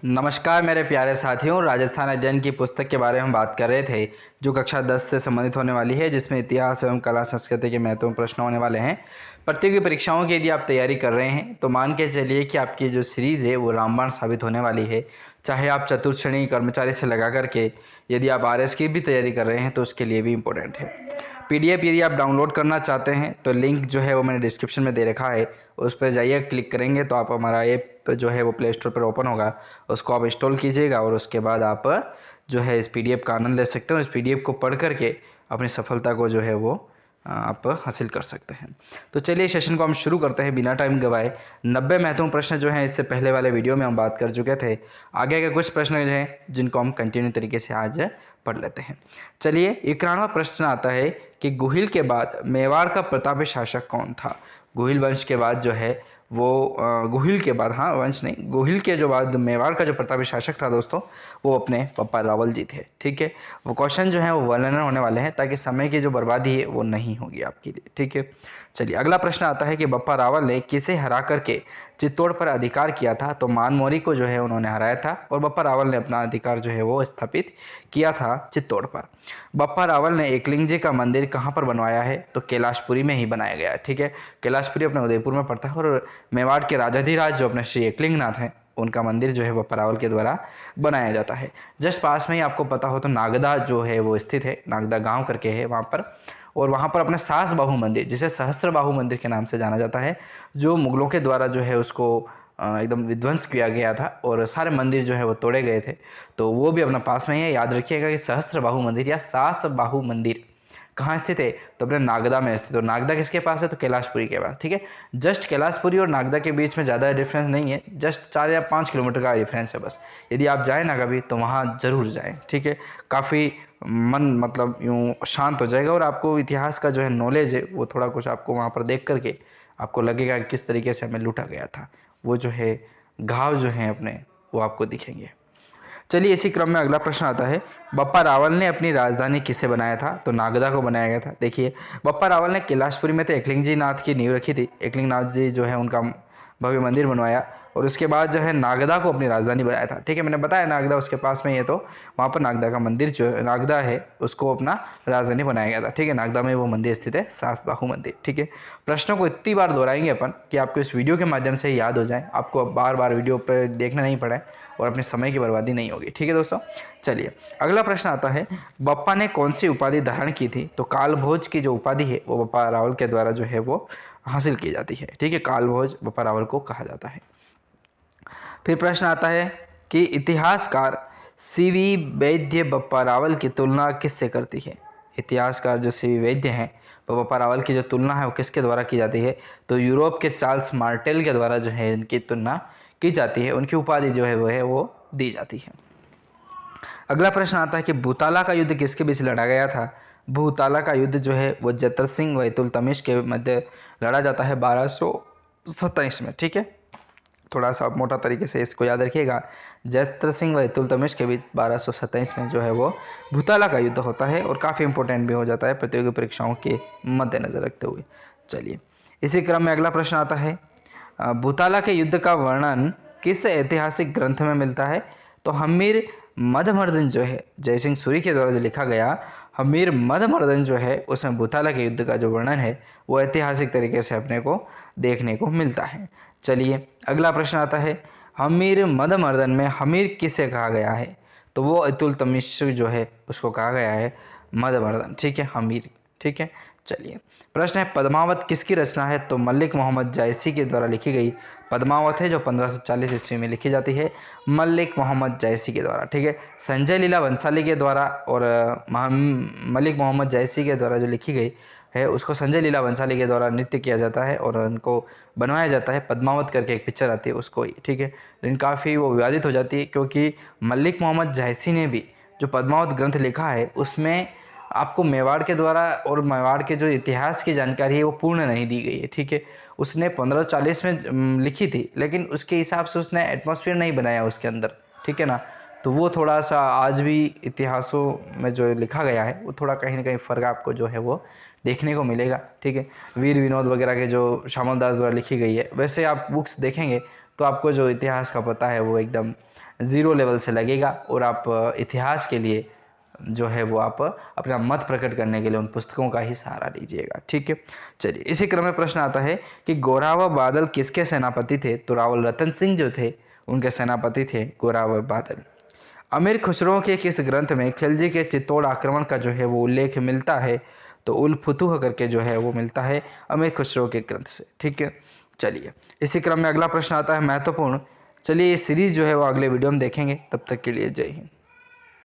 नमस्कार मेरे प्यारे साथियों, राजस्थान अध्ययन की पुस्तक के बारे में बात कर रहे थे जो कक्षा 10 से संबंधित होने वाली है, जिसमें इतिहास एवं कला संस्कृति के महत्वपूर्ण प्रश्न होने वाले हैं। प्रतियोगी परीक्षाओं की यदि आप तैयारी कर रहे हैं तो मान के चलिए कि आपकी जो सीरीज़ है वो रामबाण साबित होने वाली है। चाहे आप चतुर्थ श्रेणी कर्मचारी से लगा करके यदि आप RS की भी तैयारी कर रहे हैं तो उसके लिए भी इम्पोर्टेंट है। PDF यदि आप डाउनलोड करना चाहते हैं तो लिंक जो है वो मैंने डिस्क्रिप्शन में दे रखा है, उस पर जाइए, क्लिक करेंगे तो आप हमारा ऐप जो है वो प्ले स्टोर पर ओपन होगा, उसको आप इंस्टॉल कीजिएगा और उसके बाद आप जो है इस PDF का आनंद ले सकते हैं और इस PDF को पढ़ करके अपनी सफलता को जो है वो आप हासिल कर सकते हैं। तो चलिए सेशन को हम शुरू करते हैं बिना टाइम गवाए। 90 महत्वपूर्ण प्रश्न जो हैं इससे पहले वाले वीडियो में हम बात कर चुके थे। आगे के कुछ प्रश्न जो हैं जिनको हम कंटिन्यू तरीके से आज पढ़ लेते हैं। चलिए 91वां प्रश्न आता है कि गुहिल के बाद मेवाड़ का प्रतापी शासक कौन था। गुहिल वंश के बाद जो है वो गुहिल के बाद, हाँ वंश नहीं, गुहिल के जो बाद मेवाड़ का जो प्रतापी शासक था दोस्तों, वो अपने बप्पा रावल जी थे। ठीक है, वो क्वेश्चन जो है वो वर्णन होने वाले हैं ताकि समय की जो बर्बादी है वो नहीं होगी आपके लिए। ठीक है, चलिए अगला प्रश्न आता है कि बप्पा रावल ने किसे हरा करके चित्तौड़ पर अधिकार किया था। तो मानमोरी को जो है उन्होंने हराया था और बप्पा रावल ने अपना अधिकार जो है वो स्थापित किया था चित्तौड़ पर। बप्पा रावल ने एकलिंग जी का मंदिर कहाँ पर बनवाया है। तो कैलाशपुरी में ही बनाया गया है। ठीक है, कैलाशपुरी अपने उदयपुर में पड़ता है और मेवाड़ के राजाधिराज जो अपने श्री एकलिंगनाथ हैं उनका मंदिर जो है बप्पा रावल के द्वारा बनाया जाता है। जस्ट पास में ही आपको पता हो तो नागदा जो है वो स्थित है, नागदा गांव करके है वहाँ पर, और वहाँ पर अपने सास बाहू मंदिर, जिसे सहस्त्र बाहू मंदिर के नाम से जाना जाता है, जो मुगलों के द्वारा जो है उसको एकदम विध्वंस किया गया था और सारे मंदिर जो है वो तोड़े गए थे। तो वो भी अपना पास में ही है। याद रखिएगा कि सहस्त्र बाहू मंदिर या सास बाहू मंदिर कहाँ स्थित है, तो अपने नागदा में स्थित। और नागदा किसके पास है, तो कैलाशपुरी के पास। ठीक है, जस्ट कैलाशपुरी और नागदा के बीच में ज़्यादा डिफरेंस नहीं है, जस्ट 4 या 5 किलोमीटर का डिफरेंस है बस। यदि आप जाएँ ना कभी तो वहाँ ज़रूर जाएँ। ठीक है, काफ़ी मन मतलब यूँ शांत हो जाएगा और आपको इतिहास का जो है नॉलेज है वो थोड़ा कुछ आपको वहाँ पर देख करके आपको लगेगा कि किस तरीके से हमें लूटा गया था। वो जो है घाव जो हैं अपने वो आपको दिखेंगे। चलिए इसी क्रम में अगला प्रश्न आता है, बप्पा रावल ने अपनी राजधानी किससे बनाया था। तो नागदा को बनाया गया था। देखिए बप्पा रावल ने कैलाशपुरी में तो एकलिंग जी नाथ की नींव रखी थी, एकलिंग नाथ जी जो है उनका भव्य मंदिर बनवाया और उसके बाद जो है नागदा को अपनी राजधानी बनाया था। ठीक है, मैंने बताया नागदा उसके पास में ही है, तो वहाँ पर नागदा का मंदिर जो नागदा है उसको अपना राजधानी बनाया गया था। ठीक है, नागदा में वो मंदिर स्थित है, सास बाहू मंदिर। ठीक है, प्रश्नों को इतनी बार दोहराएंगे अपन कि आपको इस वीडियो के माध्यम से याद हो जाए, आपको अब बार बार वीडियो पर देखना नहीं पड़े और अपने समय की बर्बादी नहीं होगी। ठीक है दोस्तों, चलिए अगला प्रश्न आता है, बप्पा ने कौन सी उपाधि धारण की थी। तो कालभोज की जो उपाधि है वो बप्पा रावल के द्वारा जो है वो हासिल की जाती है। ठीक है, कालभोज बप्पा रावल को कहा जाता है। फिर प्रश्न आता है कि इतिहासकार CV वैद्य बप्पा रावल की तुलना किससे करती है। इतिहासकार जो CV वैद्य हैं वो बप्पा रावल की जो तुलना है वो किसके द्वारा की जाती है। तो यूरोप के चार्ल्स मार्टेल के द्वारा जो है इनकी तुलना की जाती है, उनकी उपाधि जो है वो दी जाती है। अगला प्रश्न आता है कि भूताला का युद्ध किसके बीच लड़ा गया था। भूताला का युद्ध जो है वो जतर सिंह व इल्तुतमिश के मध्य लड़ा जाता है 1227 में। ठीक है, थोड़ा सा मोटा तरीके से इसको याद रखिएगा, जतर सिंह व इल्तुतमिश के बीच 1227 में जो है वो भूताला का युद्ध होता है और काफ़ी इंपॉर्टेंट भी हो जाता है प्रतियोगी परीक्षाओं के मद्देनज़र रखते हुए। चलिए इसी क्रम में अगला प्रश्न आता है, भूताला के युद्ध का वर्णन किस ऐतिहासिक ग्रंथ में मिलता है। तो हमीर मधमर्दन जो है जयसिंह सूरी के द्वारा जो लिखा गया हमीर मधमर्दन जो है उसमें भूताला के युद्ध का जो वर्णन है वो ऐतिहासिक तरीके से अपने को देखने को मिलता है। चलिए अगला प्रश्न आता है, हमीर मधमर्दन में हमीर किसे कहा गया है। तो वो इल्तुतमिश जो है उसको कहा गया है मधमर्दन। ठीक है, हमीर। ठीक है, चलिए प्रश्न है, पद्मावत किसकी रचना है। तो मलिक मोहम्मद जायसी के द्वारा लिखी गई पद्मावत है जो 1540 ईस्वी में लिखी जाती है, मलिक मोहम्मद जायसी के द्वारा। ठीक है, संजय लीला बंसाली के द्वारा और मलिक मोहम्मद जायसी के द्वारा जो लिखी गई है उसको संजय लीला बंसाली के द्वारा नृत्य किया जाता है और उनको बनवाया जाता है। पद्मावत करके एक पिक्चर आती है उसको ही। ठीक है, लेकिन काफ़ी वो विवादित हो जाती है क्योंकि मलिक मोहम्मद जायसी ने भी जो पद्मावत ग्रंथ लिखा है उसमें आपको मेवाड़ के द्वारा और मेवाड़ के जो इतिहास की जानकारी है वो पूर्ण नहीं दी गई है। ठीक है, उसने 1540 में लिखी थी लेकिन उसके हिसाब से उसने एटमॉस्फेयर नहीं बनाया उसके अंदर। ठीक है ना, तो वो थोड़ा सा आज भी इतिहासों में जो लिखा गया है वो थोड़ा कहीं ना कहीं फ़र्क आपको जो है वो देखने को मिलेगा। ठीक है, वीर विनोद वगैरह के जो श्यामल दास द्वारा लिखी गई है, वैसे आप बुक्स देखेंगे तो आपको जो इतिहास का पता है वो एकदम ज़ीरो लेवल से लगेगा और आप इतिहास के लिए जो है वो आप अपना मत प्रकट करने के लिए उन पुस्तकों का ही सहारा लीजिएगा। ठीक है, चलिए इसी क्रम में प्रश्न आता है कि गोरा व बादल किसके सेनापति थे? तो रावल रतन सिंह जो थे उनके सेनापति थे गोरा व बादल। अमीर खुसरो के किस ग्रंथ में खिलजी के चित्तौड़ आक्रमण का जो है वो उल्लेख मिलता है? तो उल फुतूह करके जो है वो मिलता है अमीर खुसरो के ग्रंथ से। ठीक है, चलिए इसी क्रम में अगला प्रश्न आता है महत्वपूर्ण। चलिए ये सीरीज़ जो है वो अगले वीडियो में देखेंगे, तब तक के लिए जय हिंद।